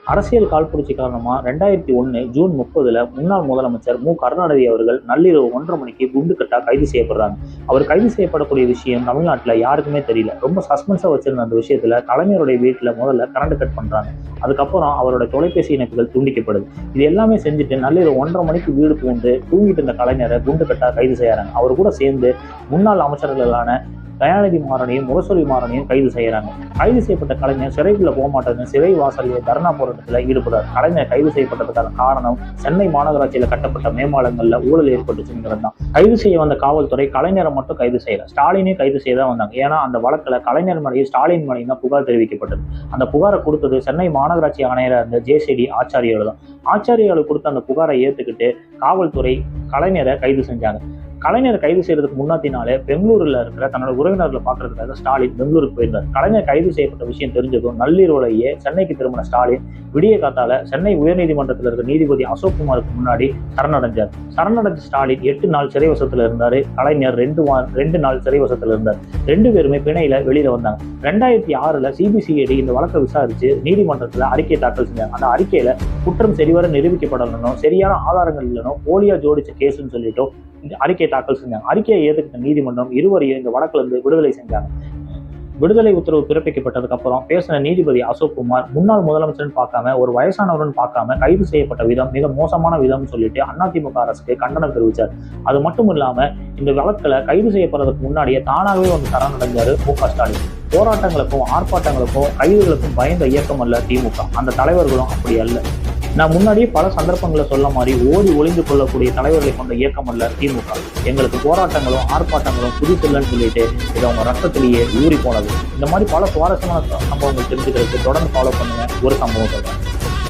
அரசியல் காழ்ப்புணர்ச்சி காரணமா 2001 ஜூன் 30 முன்னாள் முதலமைச்சர் கருணாநிதி அவர்கள் நள்ளிரவு 1:30 மணிக்கு குண்டுக்கட்டா கைது செய்யப்படுறாங்க. அவர் கைது செய்யப்படக்கூடிய விஷயம் தமிழ்நாட்டில் யாருக்குமே தெரியல. ரொம்ப சஸ்பென்ஸா வச்சிருந்த அந்த விஷயத்துல கலைஞருடைய வீட்டுல முதல்ல கரண்ட் கட் பண்றாங்க. அதுக்கப்புறம் அவரோட தொலைபேசி இணைப்புகள் துண்டிக்கப்படுது. இது எல்லாமே செஞ்சுட்டு நள்ளிரவு 1:30 மணிக்கு வீடு பூந்து தூங்கிட்டு இருந்த கலைஞரை குண்டுக்கட்டா கைது செய்யறாங்க. அவர் கூட சேர்ந்து முன்னாள் அமைச்சர்களான தயாநிதி மாறனையும் முரசொலி மாறனையும் கைது செய்யறாங்க. கைது செய்யப்பட்ட கலைஞர் சிறைக்குள்ள போக மாட்டேன்னு சிறை வாசலிலே தர்ணா போராட்டத்தில் ஈடுபடுறார். கலைஞர் கைது செய்யப்பட்டதுக்கான காரணம் சென்னை மாநகராட்சியில கட்டப்பட்ட மேம்பாலங்கள்ல ஊழல் ஏற்பட்டுச்சுங்கிறது தான். கைது செய்ய வந்த காவல்துறை கலைஞரை மட்டும் கைது செய்யல, ஸ்டாலினையும் கைது செய்ய தான் வந்தாங்க. ஏன்னா அந்த வழக்குல கலைஞர் மேலேயும் ஸ்டாலின் மேலேயும் தான் புகார் தெரிவிக்கப்பட்டது. அந்த புகாரை கொடுத்தது சென்னை மாநகராட்சி ஆணையராக இருந்த ஜேசிடி ஆச்சாரியால் தான். ஆச்சாரியாளுக்கு கொடுத்த அந்த புகாரை ஏற்றுக்கிட்டு காவல்துறை கலைஞரை கைது செஞ்சாங்க. கலைஞரை கைது செய்யறதுக்கு முன்னாடினாலே பெங்களூர்ல இருக்கிற தன்னோட உறவினர்களை பார்க்கறதுக்காக ஸ்டாலின் பெங்களூருக்கு போயிருந்தார். கலைஞர் கைது செய்யப்பட்ட விஷயம் தெரிஞ்சதும் நள்ளிரவுலேயே சென்னைக்கு திரும்பின ஸ்டாலின் விடிய காத்தால சென்னை உயர்நீதிமன்றத்தில் இருக்கிற நீதிபதி அசோக் குமாருக்கு முன்னாடி சரணடைஞ்சார். சரணடைஞ்ச ஸ்டாலின் 8 நாள் சிறைவசத்துல இருந்தாரு. கலைஞர் 2 நாள் சிறைவசத்துல இருந்தார். 2 பேருமே பிணையில வெளியில வந்தாங்க. 2006 சிபிசிஐடி இந்த வழக்கை விசாரிச்சு நீதிமன்றத்துல அறிக்கை தாக்கல் செஞ்சாங்க. அந்த அறிக்கையில குற்றம் சரிவர நிரூபிக்கப்படணும், சரியான ஆதாரங்கள் இல்லைனோ, போலியா ஜோடிச்ச கேஸ்ன்னு சொல்லிட்டோ அறிக்கை தாக்கல் செஞ்சாங்க. அறிக்கையை ஏற்றுக்கிட்ட நீதிமன்றம் இருவரையும் இந்த வழக்குல இருந்து விடுதலை செஞ்சாங்க. விடுதலை உத்தரவு பிறப்பிக்கப்பட்டதுக்கு அப்புறம் பேசின நீதிபதி அசோக் குமார் முன்னாள் முதலமைச்சர்னு பார்க்காம ஒரு வயசானவர்னு பார்க்காம கைது செய்யப்பட்ட விதம் மிக மோசமான விதம்னு சொல்லிட்டு அதிமுக அரசுக்கு கண்டனம் தெரிவித்தார். அது மட்டும் இல்லாம இந்த வழக்குல கைது செய்யப்படுறதுக்கு முன்னாடியே தானாகவே வந்து சரணடைஞ்சாரு ஸ்டாலின். போராட்டங்களுக்கும் ஆர்ப்பாட்டங்களுக்கும் கைதுகளுக்கும் பயந்த இயக்கம் அல்ல திமுக. அந்த தலைவர்களும் அப்படி அல்ல. நான் முன்னாடியே பல சந்தர்ப்பங்களை சொல்ல மாதிரி ஓடி ஒளிந்து கொள்ளக்கூடிய தலைவர்களை கொண்ட இயக்கம் அல்ல திமுக. எங்களுக்கு போராட்டங்களும் ஆர்ப்பாட்டங்களும் புதுசில்லன்னு சொல்லிட்டு இது அவங்க ரத்தத்திலேயே ஊறி போனது. இந்த மாதிரி பல சுவாரஸ்யமான சம்பவங்கள் தெரிஞ்சுக்கிறதுக்கு தொடர்ந்து ஃபாலோ பண்ணுங்க. ஒரு சம்பவம் சொல்றேன்.